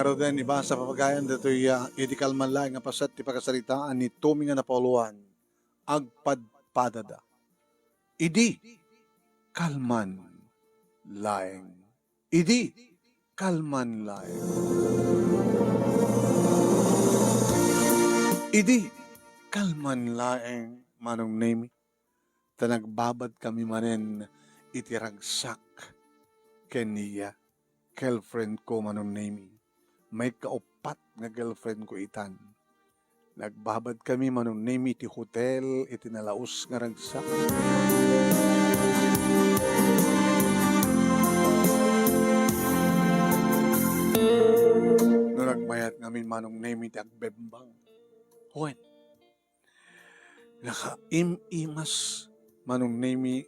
araw din, iba sa papagayan, dato'y idikal man lang nga pasat, ti pagkasaritaan ni Tommy nga Napoluan, agpadpadada. Idi, kalman laeng. Idi, kalman laeng. Idi, kalman laeng, manong name. Tanagbabad kami manen itiragsak keniya, girlfriend ko manong name. May kaupat nga girlfriend ko itan. Nagbabad kami manong name iti hotel, iti nalaos nga ragsak. No nagmayat ngamin manong name iti agbembang. Huwen, naka-imas manong name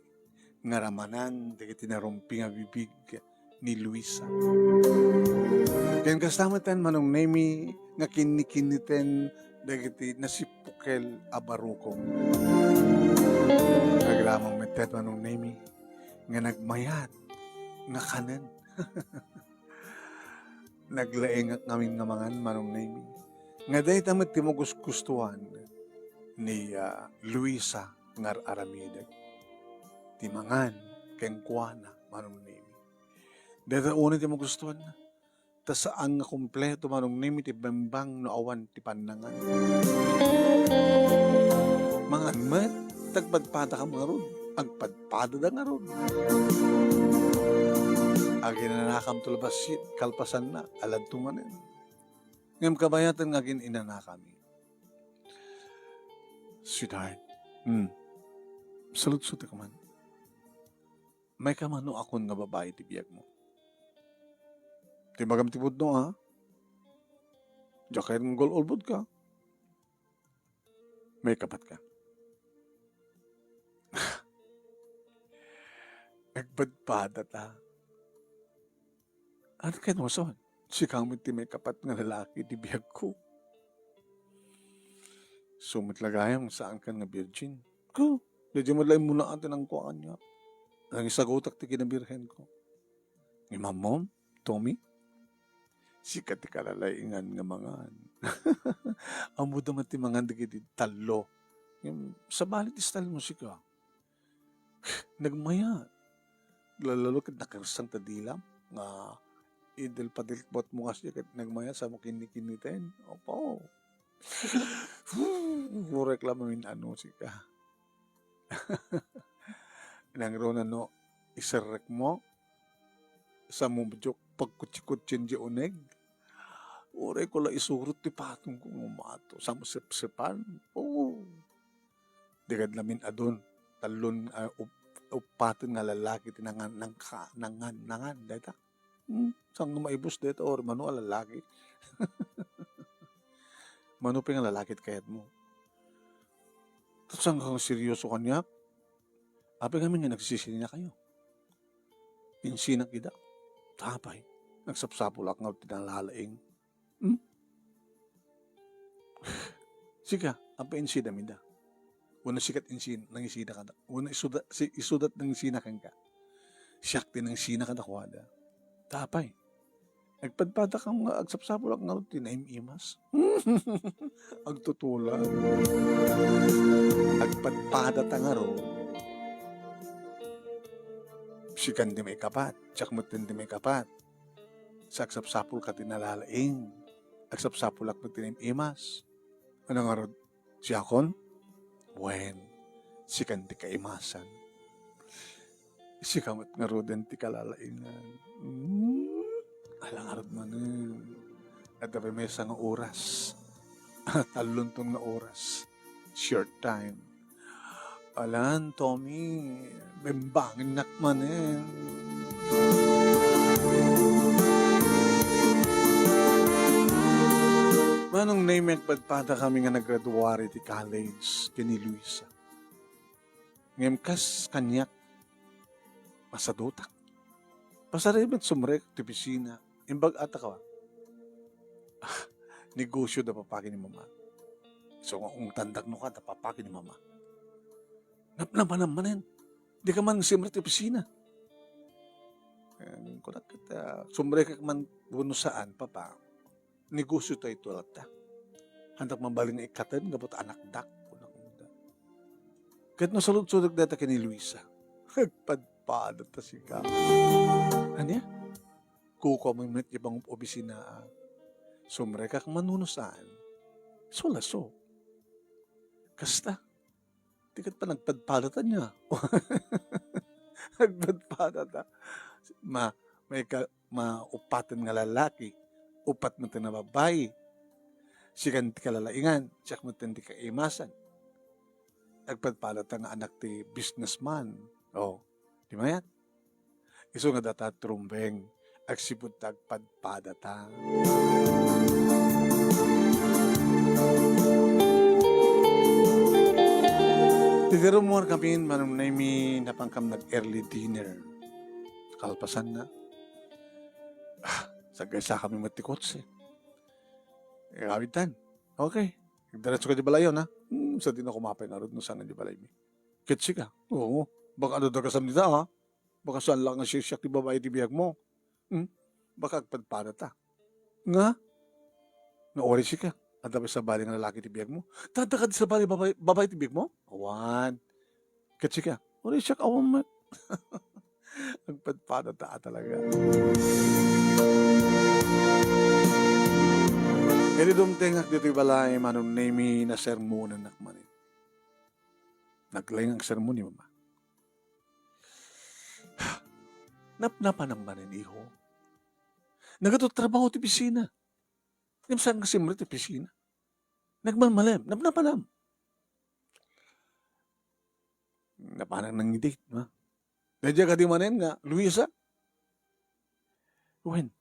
nga ramanan, di tinarumpi nga bibig ni Luisa. Ken kastamatan manong name nga kinikiniten dagiti nasipukel abarukong. Nagramang metet manong name nga nagmayat nga kanen. Naglaeng at namin nga mangan manong name. Nga dahi tamat ti mo gustuhan ni Luisa ngar aramidag. Ti mangan ken kuana manong name. Dahil una ti mo gustuhan na. Ta saan nga kompleto manong name ti bembang no awan ti panangan. Mangan met, tagpadpada ka mga ron. Agpadpada da nga ron. Agin na nakam tulabasit, kalpasan na, alad tumanin. Ngam kabayatan nga agin inana kami. Sweetheart, salut-sute ka man. May kamano akon nga babae ti biyag mo. Ti magam ti budno ha? Diya kayo ng gol-olbod ka. May kapat ka. Nagpadpada ta. Ano kayo naman? Si kamit ti may kapat nga lalaki ti biyag ko. Sumitlagayang saan ka nga virgin. Ko, medyo malay muna atin ang kuhaan niya. Ang isagutak ti kinabirhen ko. Ni Mom, Tommy, sikat ti kalalaingan nga mangan. Amo daman ti mangan di talo. Sa balit istal mo sika. Nagmaya. Lalalo kat nakarsang tadilam. Nga idil padilbot mo kasi kat nagmaya sa mo kinikinitin. Opo. Reklamamin ano sika. Nangro na no, isarek mo sa mumjok pagkutsikutsin di uneg. Ure ko la isurot ti patong kong umato. Sa musip-sipan. Oo. Digad namin adon. Talon upatin nga lalaki tinangan nangan. Deta. Saan nga maibus deta or mano a lalaki. Mano pa nga lalaki kayat mo. Tapos saan kang seryoso kanya? Apay kami nga nagsisini na kayo. Insinak ida. Tapay. Nagsapsapulak nga tinalalaing. Sika, apa insida mida. Una sikat insin nang isida ka. Una isudat nang isina kang ka. Siyakti nang isina ka dakwada. Tapay. Nagpadpada kang agsapsapulak nga tinaim-imas. Agtutula. Agpadpada tangaro. Sikan di may kapat. Tsakmutin di may kapat. Sa agsapsapul ka tinalalaing. Agsapsapulak mo tinaim-imas. Ano nga rod? Siyakon? Wen. Sikan di kaimasan. Sikamat nga rod ti kalalaingan. Alang nga rod man. At dapat may isang oras. Taluntong nga oras. Short time. Alan, Tommy. Bembangin nakman Manong name padpada kami nga naggraduari ti college kini Luisa. Ngem kas kanyak masadutak. Pasaribet sumrek ti pisina. Imbag ata ka. Negosyo da papaki ni mama. So kung tandak no ka da papaki ni mama. Napnamanan. Di ka man simrek ti pisina. Kunak kita sumrek man buno saan papa. negosyo tayo ito lata. Handak mabalin na ikatan, gabot anak dak. Kahit no salud-sulog data kini Luisa. Nagpadpada ta siya. Ano ya? Kuko mo yung ibang obisina. Sumreka kang manunusaan. Sulaso. Kasta. Tikat pa nagpadpadatan niya. Nagpadpadata. Maupatan nga lalaki. Upat mo na babae. Sigan ti kalalaingan. Siyak mo ti kaimasan. Nagpadpadata nga anak ti businessman. Di ba yan? Iso nga data trumbeng. Agsipod tagpadpadata. Tigaro mo kami manong na may napangkam nag-early dinner. Kalpasan na. Sagay sa kami matikotse. Kawitan. Okay. Diretso ka di balayon, ha? Sa din ako mapay na rin no sana di balay mi. Kitsi ka. Oo. Baka ano daw kasam nita, ha? Baka saan lang ang sisyak di babae di biyag mo. Baka agpadpada ta. Nga? Naori si ka. At tapos sa bali ng lalaki ti biyag mo. Tata ka di sa bali babae ti biyag mo? Awan. Kitsi ka. Ori siya kawam mo. Agpadpada ta talaga. Kaya dumtengak dito'y balay manong nemi na sermonan nakmanin. Naglayang ang sermon ni mama. Napnapan ang manin, iho. Nagatot trabaho ti pisina. Nimsan nga simre ti pisina. Nagmalmalem. Napnapanam. Napanang nang date, ha? Nadya ka di manin nga, Luisa. Wen.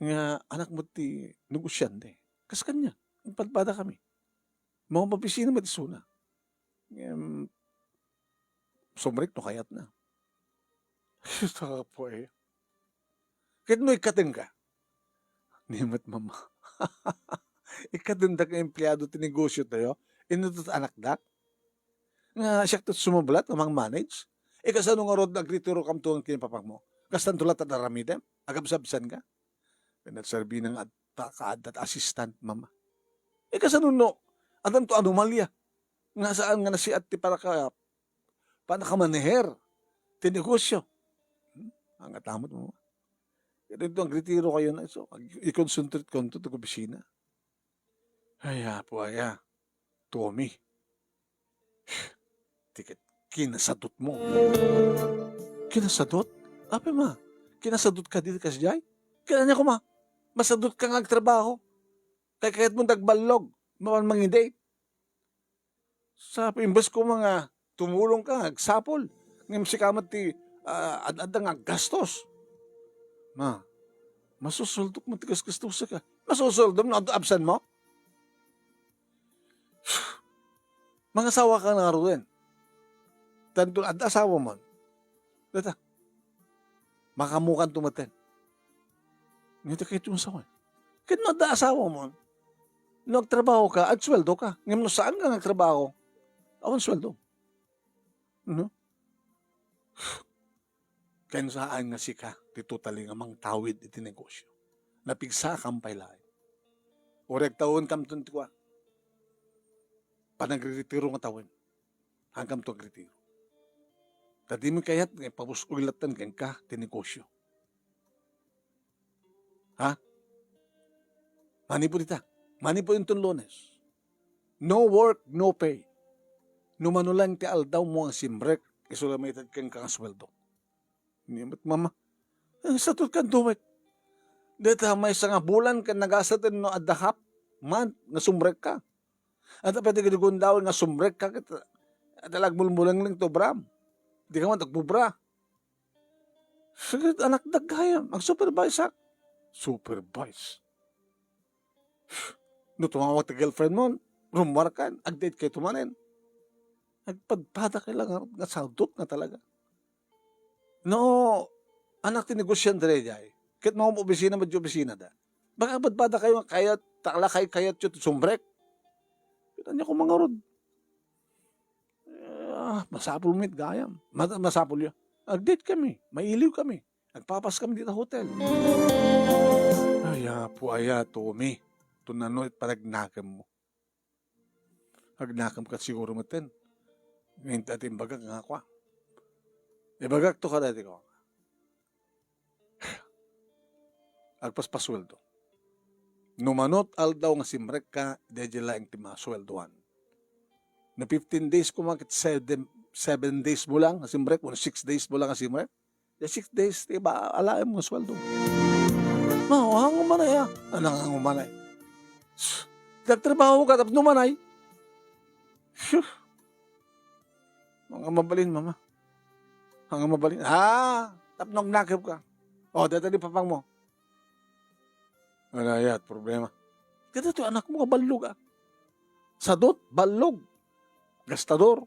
Nga anak mo ti negosyante. Kas kanya. Nagpadpada kami. Mga papisina matisuna. Sumrik no kayat na. Saka po eh. Kahit no ikatin ka. Nimat mama. Ikatin da ka empleyado ti negosyo tayo. Inutot anak dak. Nga siya ito sumablat amang manage. Kasano nga rod nagritiro kam tuwang kinipapak mo. Kastan tulat at aramidem. Agabsabsan ka. Pinagserbi ng at assistant mama. Kasano no. Adan to anomalya. Nga saan nga nasiat ti para nakamaneher ti negosyo. Ang atamot mo. Ito ang retiro kayo na iso. I-concentrate ko ito sa opisina. Ay, po aya. Tommy. Tiket, kinasadot mo. Kinasadot? Ape ma, kinasadot ka dito kasjay? Kaya ko ma, masadot ka nga trabaho. Kahit mo nagbalog, mangidate. Sa imbes ko mga tumulong ka, nagsapol. Ngayon si kamat ti ada nga gastos. Ma, masusuldok mo tigas gastosa ka. Masusuldok mo, absan mo? Mga asawa ka na rin. Tanto at asawa mo. Data, makamukan tumaten. Ngayon kayo tumasawa. Kahit no at asawa mo, nagtrabaho ka at sweldo ka. Ngayon saan ka nagtrabaho? Awan sweldo. No? Kaya saan nga si ka, titutali nga mang tawid iti negosyo. Napigsa kang pailay. Orek taon kam tuntua. Panagretiro nga tawin. Hanggang to agretiro. Tadi mo kayat, pabusulatan kang ka, ti negosyo. Ha? Mani po dita. Mani po yung Lunes. No work, no pay. Numanulang ti aldaw mo ang simrek, isulamited kang kakasweldo. Niyamat mama, satot ka duwek. Dito may isang bulan ka nagasatin no adahap, man, nasumrek ka. At pwede ka digundawin nga sumrek ka, dalag mulmulang lang to bram. Di ka man tagbubra. Sige, anak dagayam, mag-supervise ha. Supervise. No, tumawag ta girlfriend mo, rumwar ka, ag-date kayo tumanin. Nagpadpada ka lang, nga saldot na talaga. No, anak ti negosyan dere jay. Kit mga opisina mo di opisina da. Baka badbada kayo kayat takla kayat yun sumbrek. Kita niya ko mga rod. Masapul mit gayam. Masapul yun. Nag-date kami. Mailiw kami. Nagpapas kami dito hotel. Ay, po Waya, Tommy. Tunano it panagnakam mo. Agnakam ka siguro matin. Ngayon tatin bagag nga kwa. Ibagag to ka dati ko. Agpaspasweldo. Numanot aldaw nga simrek ka, dejela ang timasweldoan. Na 15 days kumakit 7 days mo lang nga simrek, 6 days mo lang nga simrek. Ya 6 days, diba, alaim mo sweldo. Hang umanay ha. Anang hang umanay? Nagtrabaho ka, tapos numanay. Mga mabalin, mama. Mga mabalin. Tapos nakip ka. Dadali papang mo. Wala yat, problema. Kaya ito, anak mo kabalog Sadot, balog. Gastador.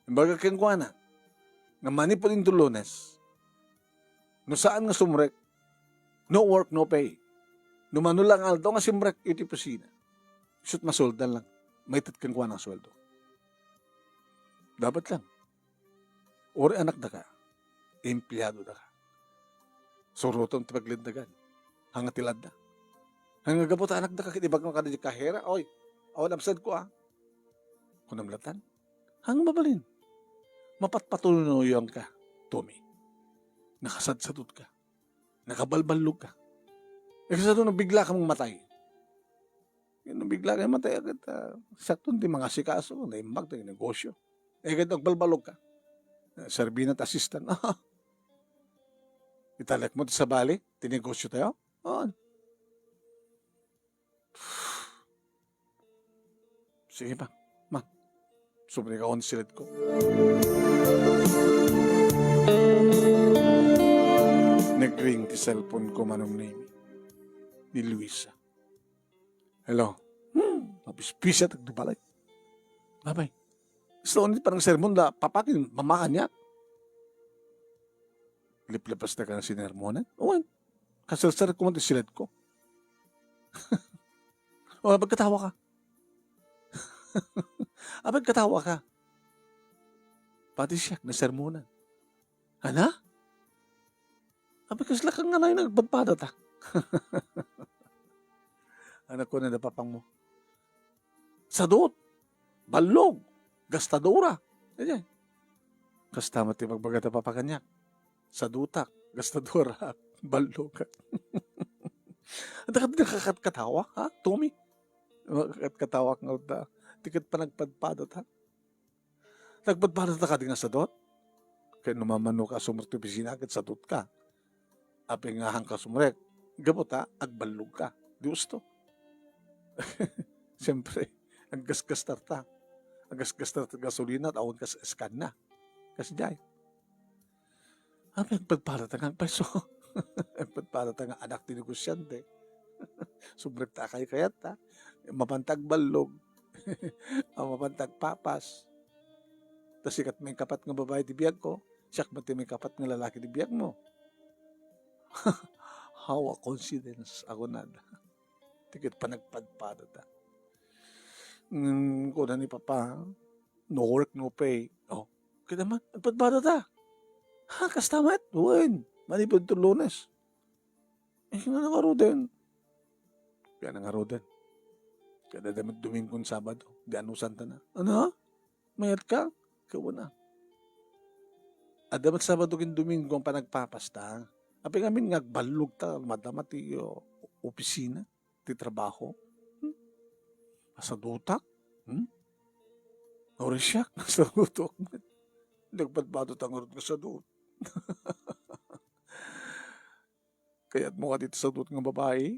Imbaga keng kuana. Nga manipod into Lunes. No saan nga sumrek. No work, no pay. No manulang aldo nga simrek iti pusina. Shoot masoldan lang. May keng kuana ang sweldo. Dapat lang. Ori anak da ka. Empleyado da ka. Suruton tipaglindagan. Hanga tilad na. Hanga gabot anak da ka. Kitibag mo ka na di kahera. Oy, awan absad ko Kunamlatan. Hang mabalin. Mapatpatuloyan ka, Tommy. Nakasadsadot ka. Nakabalbalog ka. Kasi sa doon, bigla kang matay. Nung bigla kang matay, agad, sakto di mga sikaso, naimbag na yung negosyo. Agad nagbalbalog ka. Servina at assistant. Italak mo sa bali, tinegosyo tayo. Sige pa. Sobre ka on silid ko. Nag-ring ti cellphone ko manong name ni Luisa. Hello. Mapis-pisa tagdubalay. Babay. So, parang sermon da papakin, mamakan niya. Liplapas na ka ng sinermonan. Kasal-sar ko man ti silid ko. Pagkatawa ka. Abang katawa ka. Pati siya, nasermonan. Ana? Abang kasla kang nga na yung nagpadpada ta. Anak ko na napapang mo. Sadot. Balog. Gastadora. Ayan. Kasta mati magbagat na papakanyak. Sadutak. Gastadora. Balog. Ang nakakatawa, ha? Tommy? Nakakatawa nga tiket pa nagpadpadot, ha? Nagpadpadot ka din nga sa dot? Kaya numamano ka sumrek pisina, agad sa dot ka. Api nga hang ka sumrek. Gabot, ha? Agbalog ka. Di gusto. Siyempre, ang gas-gastar ta. Ang gas-gastar ta gasolina at awon ka sa scan na. Kasi dyan. Api, nagpadpadot nga ang peso. Nagpadpadot nga anak ni negosyante. Sumrek ta kay kayat, ha? Mapantag balog. Mapantag papas. Tas sikat may kapat nga babae di biyag ko. Siyak mati may kapat nga lalaki di biyag mo. How a coincidence ako na. Tikit pa nagpadpada ta. Kuna ni Papa, no work, no pay. Kaya naman, nagpadpada ta. Kastamat? Uwin. Manipod to Lunes. Nga nangaro din. Kaya nangaro din. Kada damat Domingkong Sabado, di anusan ta na. Ano? Mayat ka? Kawa na. At damat Sabado kin Domingo ang panagpapasta. Api ngamin ngagbalog ta, madamat ti opisina, ti trabaho. Asadutak? Ori siya, asadutak. Nagpadbado tangarot ka sa doon. Kaya't mo ka dito sa doon ng babae,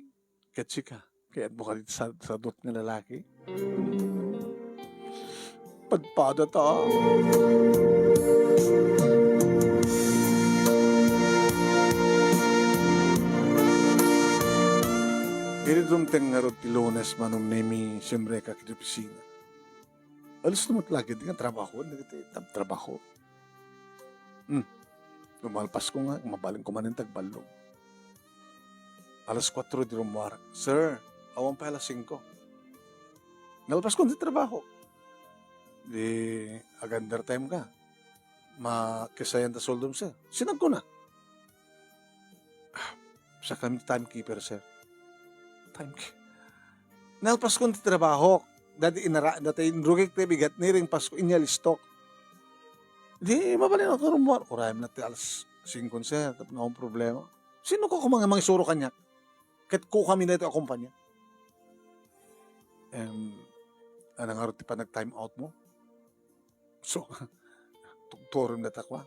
katsika. Kaya't mo ka dito sa dot ng lalaki. Padpada ta. Iridong tengarot ti Lunes manong nemi siyempre ka kiti opisina. Alas naman lagi di nga trabaho. Trabaho. Lumalpas ko nga, mabaling ko man yung tagbalong. Alas 4 di rumwara. Sir, awan pa alas 5. Nalpas ko di trabaho. Di agandar time ka. Makisayan ta soldom sir. Sinag ko na. Sa kami timekeeper sir. time ki. Nalpas ko ti trabaho. Dati inrugik ti bigat ni ring Pasko inya listok. Di mabalin ako rumor. Oray na ti alas 5 sir. Tapos na akong problema. Sino ko mga suro kanya? Kat ko kami na ito akumpanya. Anong araw ti pa nag-time out mo? So, tugturon na takwa.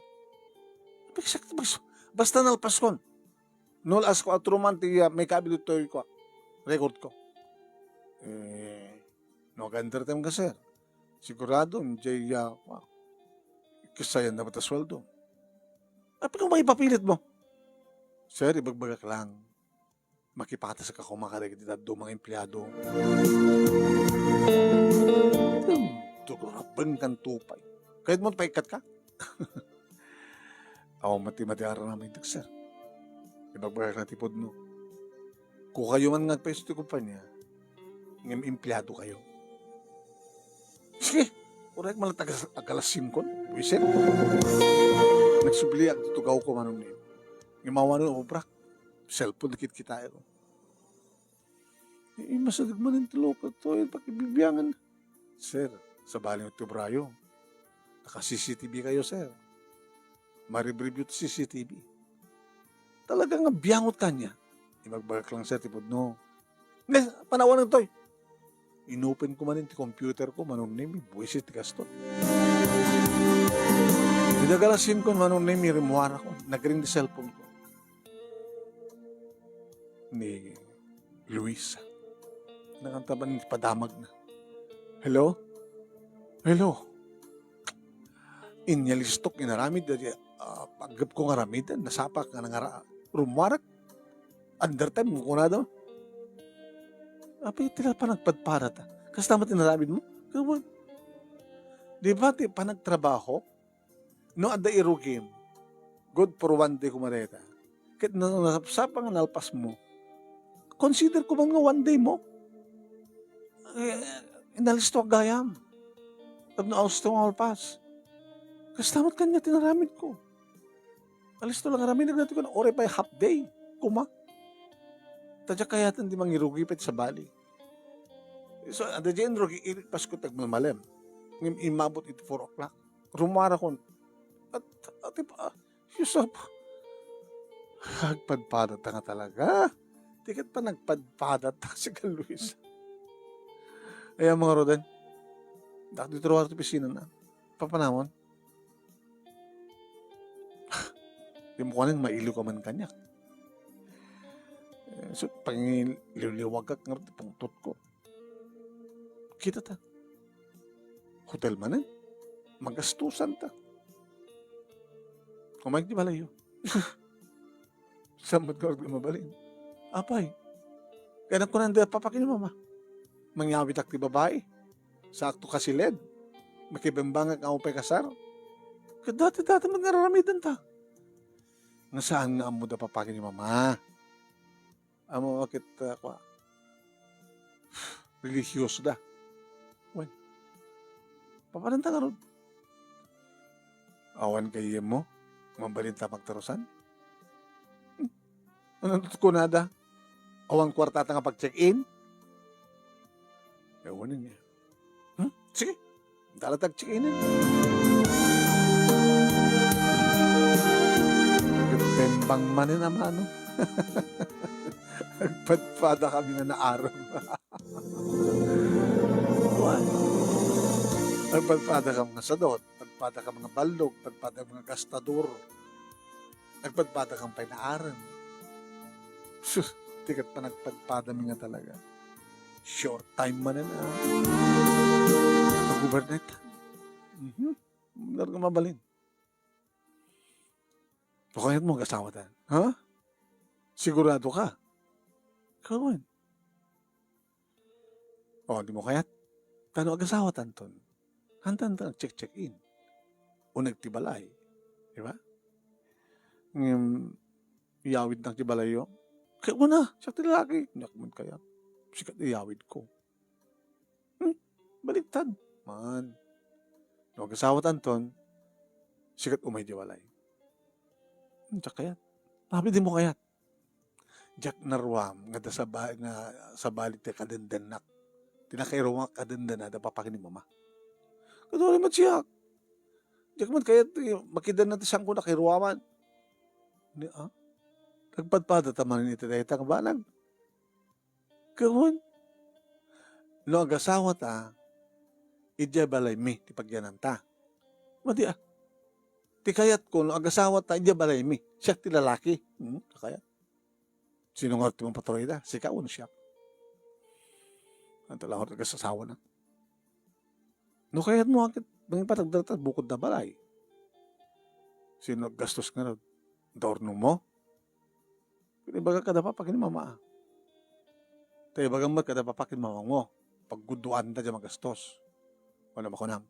Basta nalpas ko. Nol as ko at ruman ti may kabilutoy ko. Record ko. No ganda time ka sir. Sigurado, hindi kasayan na mata sweldo. Apa kung maipapilit mo? Sir, ibagbagak lang. Makipatas ka kung makaregitidad do mga empleyado. Tukurabang kang tupay. Kahit mo paikat ka. Ako mati-mati araw namin ito, sir. Ibagbagak na tipod no. Kung kayo man nagpaiso ti kumpanya, ng empleyado kayo. Sige, urek malatag agalasim ko. Wisin. Nagsubli ang tugaw ko manong niyo. Imawa nun obrak. Cellphone dikit kita ito. Masadag man ang tiloko to. Pakibibiyangan. Sir, sa baling Otubrayo, naka-CCTV kayo, sir. Maribribute CCTV. Talagang biyangot ka niya. Imagbagak lang, sir, tipod no. Panawan ng toy. Inopen ko man yung computer ko, manong name, buwisit gaston. Dinagalasin ko, manong name, rimuara ko. Nagring di cellphone ko. Ni Luisa. Nakantaban ni padamag na. Hello? Hello? Inyalistok, inaramid, paggap ko nga ramidan, nasapak nga nga rumarak. Undertime, mo na daw. Apa tila pa nagpadpara ta? Kasi tama tinaramid mo? Kawan. Di ba ti pa nagtrabaho? No, ada irugim. Good for one day kumareta. Kahit nasapsapa nga nalpas mo, consider ko bang nga one day mo? Inalisto ang gayam. Tapos na austo ang alpas. Kasi tamat kanya tinaramid ko. Alisto lang aramid natin ko na ore pa half day. Kuma. Tadya kayatan di mangirugi pati sa bali. So, ada dyan rugi, ilipas ko tagmalmalem. Imabot ito 4 o'clock. Rumara ko. At Yusuf, nagpadpadat nga talaga. Tikat pa nagpadpadat si Luis. Ay, mga Rodan, dito rin ito pisina na. Papanamon. Di mo kanin, mailo ka man kanya. So, pangiliwag ka nga pangtot ko. Kita ta. Hotel man eh. Magastusan ta. Kumain di balayo. Samad ka mabalin. Apay. Kaya ko nanda papakin mama. Mangyawit ak ti babae. Sakto kasiled. Makibambangag ang upay kasar. Kaya dati mangararamidan ta. Nga saan nga mo da papakin ni mama? Amo makit kwa. Religious da. Wan. Papananta nga ron. Awan kayo mo. Mambalita magtarusan. Anong ko nada? Awang kwartata nga pag-check-in? Ewanin niya. Sige. Dalatag check-in. Tembang manin naman, ano? Nagpadpada kami na naaraw. Nagpadpada ka mga sadot, nagpadpada ka mga baldog, nagpadpada ka mga gastador, nagpadpada ka mga pinaaran. Tikat pa nagpadpada mi nga talaga. Short time man na. Pag-overnight. Meron ka mabalin. Pakayat mo ang asawa ta. Ha? Sigurado ka? Kawan. O, di mo kayat? Tano ag-asawa tanton? Hantan ta check-in. O nagtibalay. Di ba? Iyawid ng tibalayo. Kaya mo na, siya tilaki. Nakman kaya. Sikat iyawid ko. Baliktad. Man. No, ag-asawa tanton, sikat umay tibalay. Siya kayat. Sabi din mo kayat. Jak narwam nga sa balit ti kadendenak. Tinakairoma kadendena da papakin ni mama. Kaduli man siya. Jak man kaya makidan natin siyang ko nakairuaman. Ni nagpadpada tamanin iti daytang banag. Kahon. No agasawa ta, idya balay mi ti pagyanan ta. Madi ti kayat ko no agasawa ta idya balay mi. Siya ti lalaki. Kaya. Sino nga ti mong patuloy da? Si kaon siya. Ang talahot agasawa na. No kayat mo akit bangin patagdata bukod na balay. Sino gastos nga rin? Dorno mo? Kinibaga kada papakin mama. Tayo bagang mat kada papakin mama mo. Pagguduan ta dyan magastos. Wala makunam.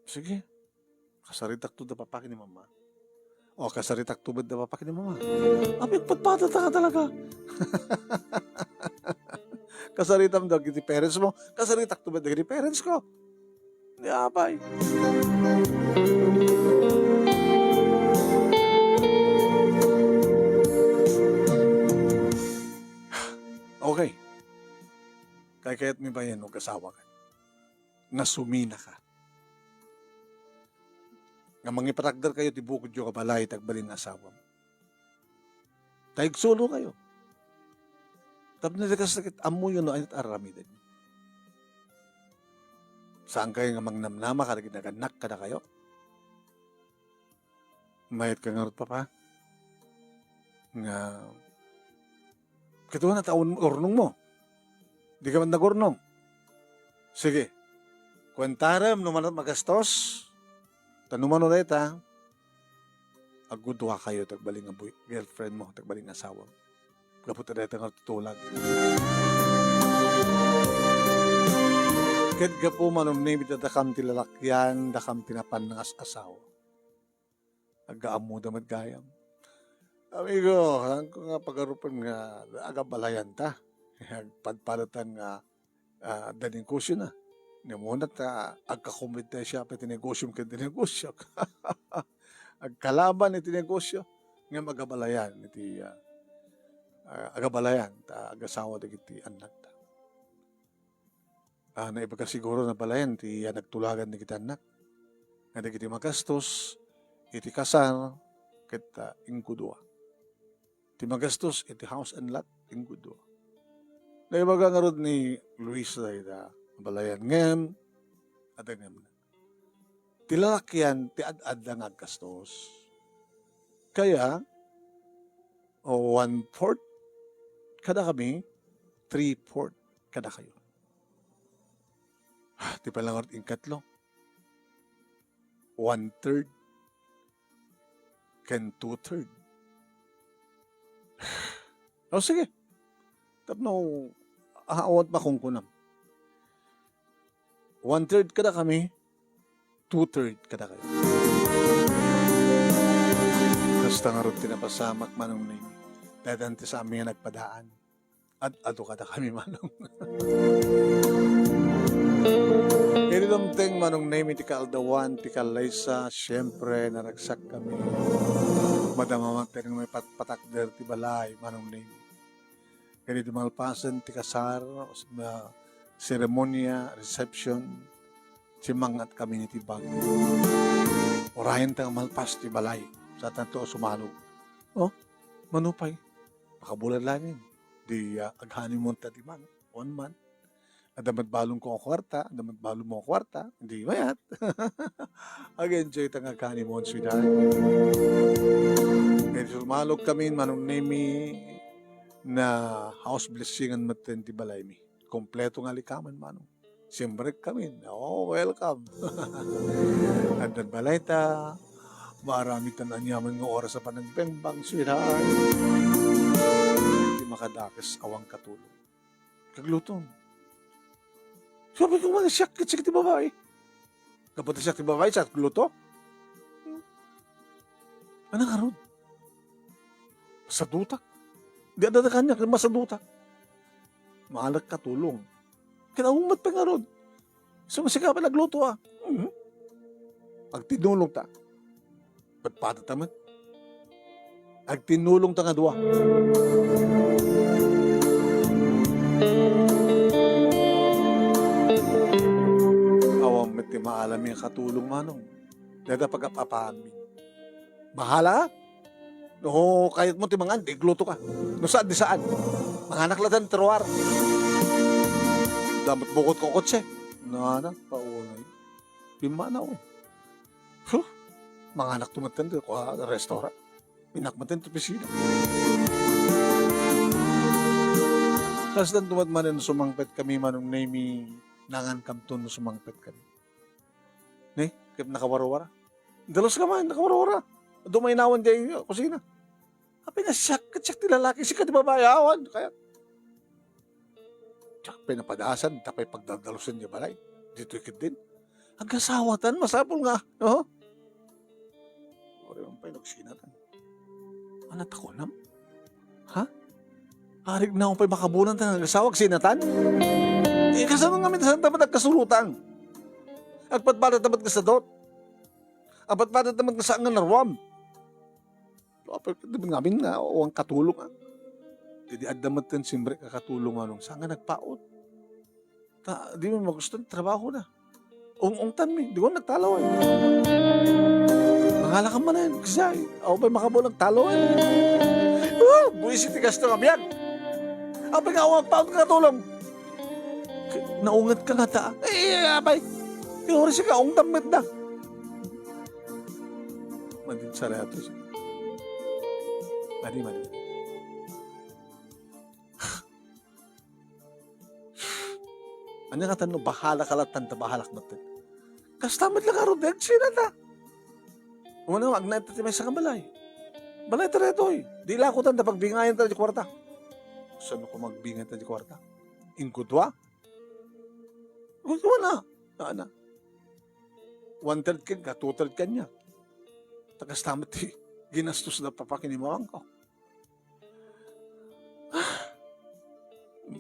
Sige. Kasaritak to da papakin ni mama. O kasaritak to da papakin ni mama. Abig patpata ta ka talaga. Kasaritam daw giti parents mo. Kasaritak to da giti parents ko. Di apay. Okay. Kaya't may bayan o kasawa ka. Nga sumina ka. Nga mangipatagdar kayo, tibukod yung kabalay, tagbalin asawa mo. Taigsulo kayo. Tapos na sakit, amo yun no, ay aramidin. Saan kayo nga mangnamnama ka, naganak ka na kayo? Mayat ka nga rin pa. Nga, katuwa na taon ornong mo. Di ka man nagornong. Sige. Kwentaram, numanot magastos. Tanuman ulit ha. Agudwa kayo, tagbaling ang girlfriend mo, tagbaling asawa mo. Kaputa na ito nga tutulag. Kahit ka po manumnimit na dakam tilalakyan, dakam tinapan ng asawa. Agaamu damad gayam. Amigo, ang ko nga pagarupan nga agabalayan ta. Pagpalatan nga daning kusyo na. Namunat na agkakumit na siya pa tinegosyo ka tinegosyo. Agkalaban iti negosyo nga magabalayan iti agabalayan ta agasawa dagiti anak ta. Naiba ka siguro na balayan ti nagtulagan ni kita anak. Nga dagiti magastos iti kasar kita ingkudua. Ti magastos iti house and lot ingkudua. Naiba ka nga rod ni Luis da balayan ngem at ngem na. Ti lalakyan ti ad-ad lang aggastos. Kaya 1/4 kada kami, 3/4 kada kayo. Di pa lang orting katlo. 1/3 can 2/3. O sige. Tapno, awat makungkunam. 1/3 kada kami, 2/3 kada kayo. Basta nga rin tinapasamak manong nimi. Dadante sa amin nagpadaan. At ato kada kami manong. Ililumteng manong name ti Kaldawan, ti Kalaysa, siyempre naragsak kami. Madamamateng may patakder ti balay manong name. Kaya di malpasan ti kasar, seremonya, reception, simangat kami ni ti bag. Orahin tang malpas ti balay, sa tanto sumalog. Oh, manupay, makabulan langin. Di aghanin mo ta ti man, 1 month. Adamat balong ko ang kwarta, adamat balong mo ang kwarta, hindi mayat. Ag-enjoy tang aghanin mo ang sweetheart. Kaya sumalog kami, manong nemi, na house blessingan matin ti balay mi. Kompleto nga likaman, manong. Siyempre kami, oh, welcome. Andan balay ta, marami tan anyaman nga oras sa panagbengbang, sweetheart. Hindi makadakas awang katulong. Kaglutong. Sabi ko mga siyak ti babae. Kapag siyak ti babae, siyak luto. Anong harod? Masadutak. Di ada kanya, masadutak. Maalag katulong. Kinaumat pa nga ron. Sumasika pa nagluto Pag tinulong ta, ba't pata taman? Ag tinulong ta nga duwa. Awam met ti maalam yung katulong manong. Dada pagkapapamin. Bahala. No, kahit mo ti mangan, di gluto ka. No saan, di saan. Manganak latan teruar. Damat bukod ko kotse. Nanak, paunay. Pimana ko. Huh, manganak tumatan ko restaurant. Pinakmatan ito pisina. Tapos dan tumatmanin sumangpet kami manong nami nangan kamton no sumangpet kami. Ne, kaya nakawara-wara. Dalos ka man, nakawara-wara. Dumaynawan diya yung kusina. Hapi na siyak ti lalaki, siya di babayawan. Kaya, tsak pinapadasan, tapay pagdadalusan niya balay. Dito ikit din. Hanggasawatan, masapol nga. No? Ori ang pinagsinatan. Anak ako nam? Ha? Arig na akong pa'y makabunan ta ng asawag sinatan? Kasano nga minsan tamat nagkasulutang? Agpatpadat tamat ka sa dot? Agpatpadat tamat ka sa nga narwam? Apay namin nga, o ang katulong ah. Di adamat kan simbre kakatulong anong saan nga nagpaot? Di mo magustuhan, trabaho na. Ung tami, di ko nagtalaw eh. Mangala ka man yan, kasi ako pa'y makabulang talo eh. Buisit tigas na kami yan. Apay nga, ang paot ka katulong. Naungat ka nga ta. Apay, yung oras ka, ung damit na. Mandin sa reato siya. Mani. Ano nga tanong, bahala ka lang tanta, bahalak natin. Kastamad lang ka ron, dahil sila na. Umano, agnay tayo may sa kabalay. Balay tayo ito eh. Di lang ako tanda, pagbingayan tayo di kwarta. Saan ko magbingayan tayo di kwarta? Ingkudwa? Ingkudwa na. Na. 1/3 ka, 2/3 ka niya. Tagastamad eh. Ginastos na papakinimuang ko.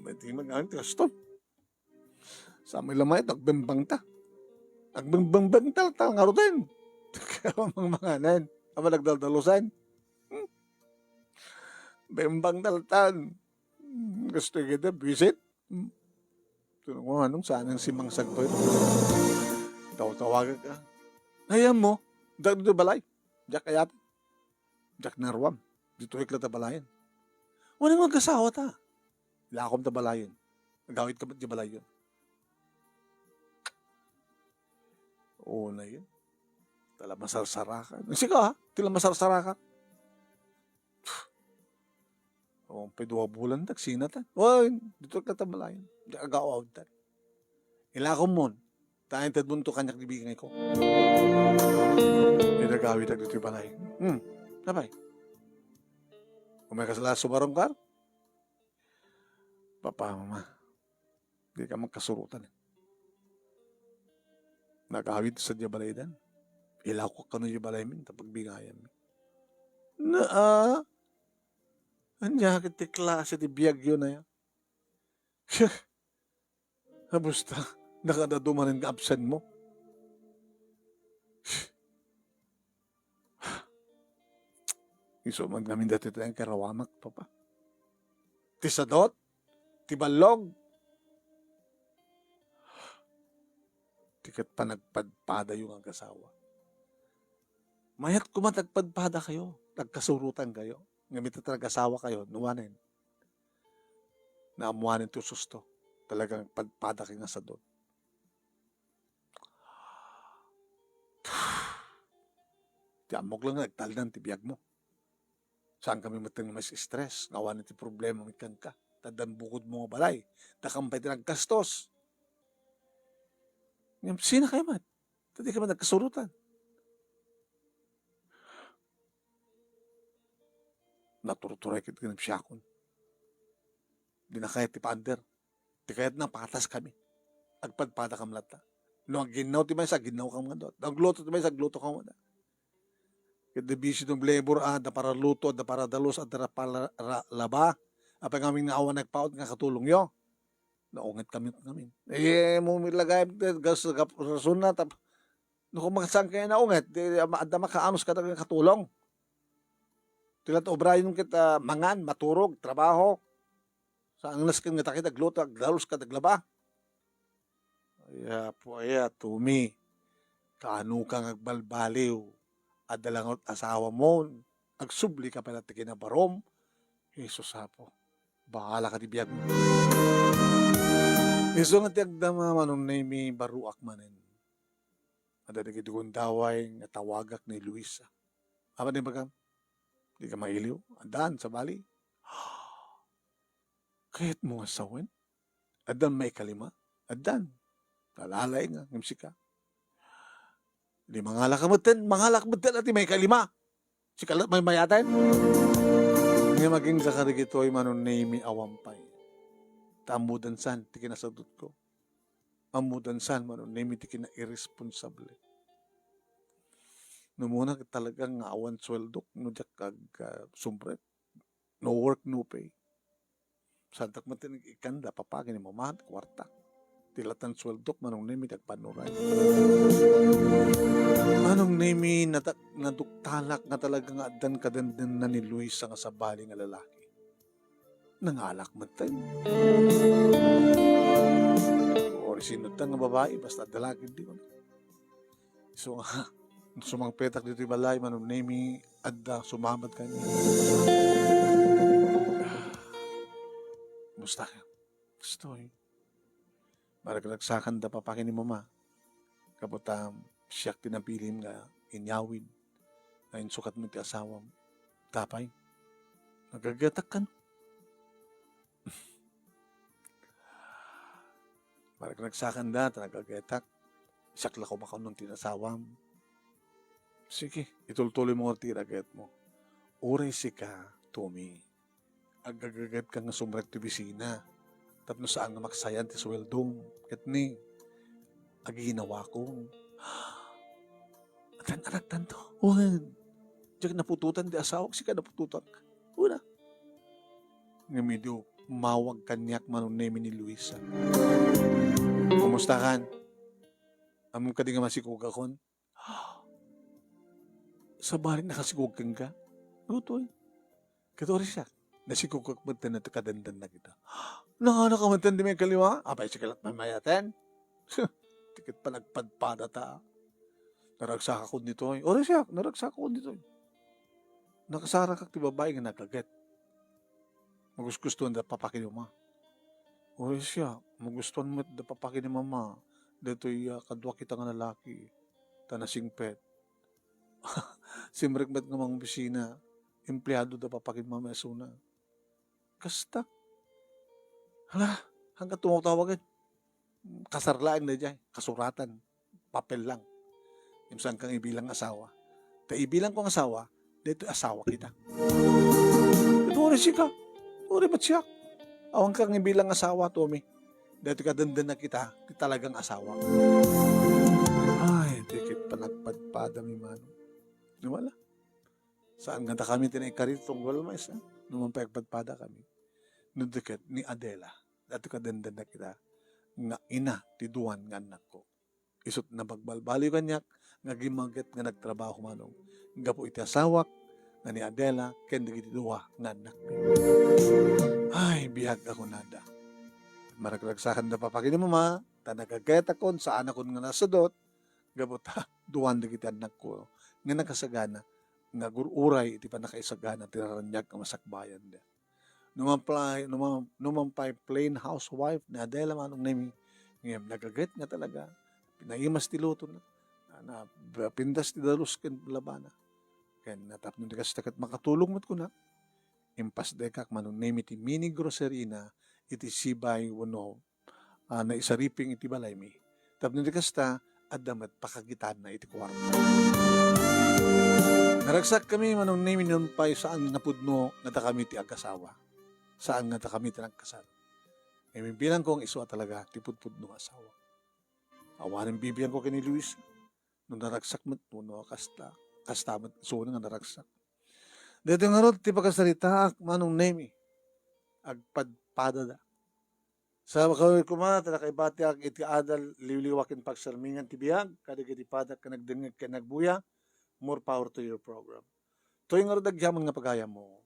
Hindi mag-aang gastos. Sa may lamay, nagbembang ta. Nagbembang ta, nga rin. Kaya mga nan, ama nagdaldalusan. Bembang taltan. Gusto kita, visit. Tunong mo, anong saan ang simang sagpoy? Tawagan ka. Ayan mo, dito balay. Diyak kayat. Diyak narwam. Dito ikla tabalayan. Walang magkasawa ta. Lakom tabalayan. Nagawit ka ba't di balay yun? Oo na yun. Tala masarsara ka. Sige ha, tila masarsara ka. O, pwede 2 bulan tagsinatan. O, dito ka tabalayan. Di agaw-out tan. Ilakom mo. Tayo tad mo ito kanyak dibigay ko. Pinagawit ang dito balay. Napay. Kung may kasala sumarong ka, papa, mama, di ka magkasurutan. Nagawit sa diya balay dan. Ilaw ko kano diya balay min, tapag bigayan min. Anya kiti klase di biyag yun na yan. Habusta, nakadadumanin ka absent mo. Iso magnamin dati tayong karawamak, papa. Tisadot, tibalog. Tikat pa nagpadpada yung ang kasawa. Mayat kumatagpadpada kayo, nagkasurutan kayo. Ngamit na talaga-asawa kayo, nuwanin. Naamuanin to susto. Talagang padpada kayo nga sa doon. Tiamog lang nagtaldan tibiyag mo. Saan kami matang mas stress? Ngawanin ti problema mikan ka. Tadan bukod mo nga balay. Nakampay ti nagkastos. Sina kayo man? Tadi ka man nagkasurutan. Naturuturay kit kinapsiyakon. Di na kaya ti pander. Di kaya na patas kami. Agpadpada kam lata. No, ginaw ti may sa ginaw kam nga doon. Nagluto ti may sa gluto kam nga. Kaya busy ng labor da para luto, da para dalos, da para laba. Apa nga aming naawa nagpaot nga katulong yo. Naungat kami namin. Mo milagay gas rason na tap. No kung makasang kaya naungat, da makaanos ka katulong. Tilat obrayon kita mangan, maturog, trabaho. Sa ang naskin nga takit agluto, agdalos ka taglaba. Kaya po tumi, kaano kang agbalbaliw, adalangot asawa mo, agsubli ka pala kinabarom, Jesus hapo, bahala ka di biyag mo. Iso nga tiagdama manong na mi baruak manin. Ada na gidugon daway nga tawagak ni Luisa. Apa din bagam? Di ka mailiw? Adan sa bali? Kahit mo nga sawen? Adan may kalima? Adan. Kalalay nga, ngimsika. Di mangalak ka ati may kalima. Si kalat may mayatan. Nga maging zakarigitoy manon name awampay. Tamudan san, ti kinasadot ko. Amudan san manon name ti kina irresponsable. No muna talagang nga awan sweldok, no jak kag sumbret. No work, no pay. Santak matin ikanda, papagin ni mamahan, kwarta. Tilatan sweldok, manong nemi tagpanuray. Manong nemi naduktalak nga talagang adan kadandan na ni Luis nga sabali nga lalaki. Nangalak man tayo. O sinutan nga babae, basta dalagin di ko. So nga, sumang petak dito yung balay, manong nemi adda sumamad ka niya. Musta ka? Gusto eh. Maragagsakan da papakin ni mama. Kaputam, siyak tinabilin nga inyawin. Ngayon sukat mo ti asawam. Tapay. Nagagatak ka no? Maragagsakan da, nagagatak. Siyak lako makaw nung tinasawam. Sige, itultuloy mo ang tiragat mo. Uray si ka, Tommy. Agagagat ka nga sumrek ti bisina. Tapno saan nga maksayan ti sweldong. Kat ni, aginawa ko. Atan anak tanto. Uwan. Diyak napututan di asawak. Sika napututan ka. Una. Nga medyo mawag kanyak manon nemi ni Luisa. Kumusta kan? Among ka di nga masikog akon? Sa barin nakasikog kang ka? Lutoy. Katori siya. Nasikog kakbantan na kadandan na kita. Nakakamantan di may kaliwa? Abay, sikalat mamayaten. Tikit pa nagpadpada ta. Naragsak ako nito. Ori siya, naragsak ako nito. Nakasara kak ti babae nga nakaget. Magustuhan da papakin ni mama. Ori siya, magustuhan mo da papakin ni mama. Dito'y kadwa kita nga lalaki. Tanasing pet. Simrikmat nga mga bisina. Empleyado da papakin mama suna. Kasta. Hala, hanggang tumatawagan. Kasarlaan na dyan. Kasuratan. Papel lang. Yung saan kang ibilang asawa. Ta ibilang kong asawa, dito asawa kita. Ito rin siya ka. Uri ba't siya? Awang kang ibilang asawa, Tommy. Dito ka dandan na kita, talagang asawa. Ay, dikit pa nagpadpada mi mano. Wala. Saan nga kami tinaikarit tungkol mais, ha? Nung pagpadpada kami. Nudikit ni Adela. Dito ka dandan na kita. Nga ina, tiduan nga anak ko. Isot na bagbalbaliw kanyak, nga gimaget nga nagtrabaho manong. Nga po iti asawak, nga ni Adela, kendi gitiduwa nga anak. Ay, bihag ako nada. Maragragsakan na papakin ni mama, tanagagayat akon, saan akon nga nasudot, gabuta, duwan na kita anak ko. Nga nakasagana, nga gururay, iti pa nakaisagana, tiraranyag ka masakbayan da. Numampay plain housewife na Adela manong nami, ngayon nagaget nga talaga, pinaimas ti luto na pindas ti dalus ken labana. Kaya natapno di kasitakat makatulong mo't ko na, impas dekak manong nami ti mini grocery na, iti sibay wano, na isariping iti balay mi. Tapno di kasita, adamat pakagitan na iti kwarta. Naragsak kami manong nami nun pa saan napudno nga kami ti agasawa. Saan nga kami tinagkasal. E bilang kong iswa talaga, tipud-pud no asawa. Awanin bibiyan ko kini Luis. Nung naragsak mo, no, kastamat, so nga naragsak. Dito nga ron, ti pagkasarita, manong nemi, agpadpada da. Sa makawin kumata, nakaibati ang iti adal, liwliwakin pagsalmingan ti biyag, kadigiti padak ka nagdingag ka nagbuya, more power to your program. Toy nga dagyaman nga pagayam mo.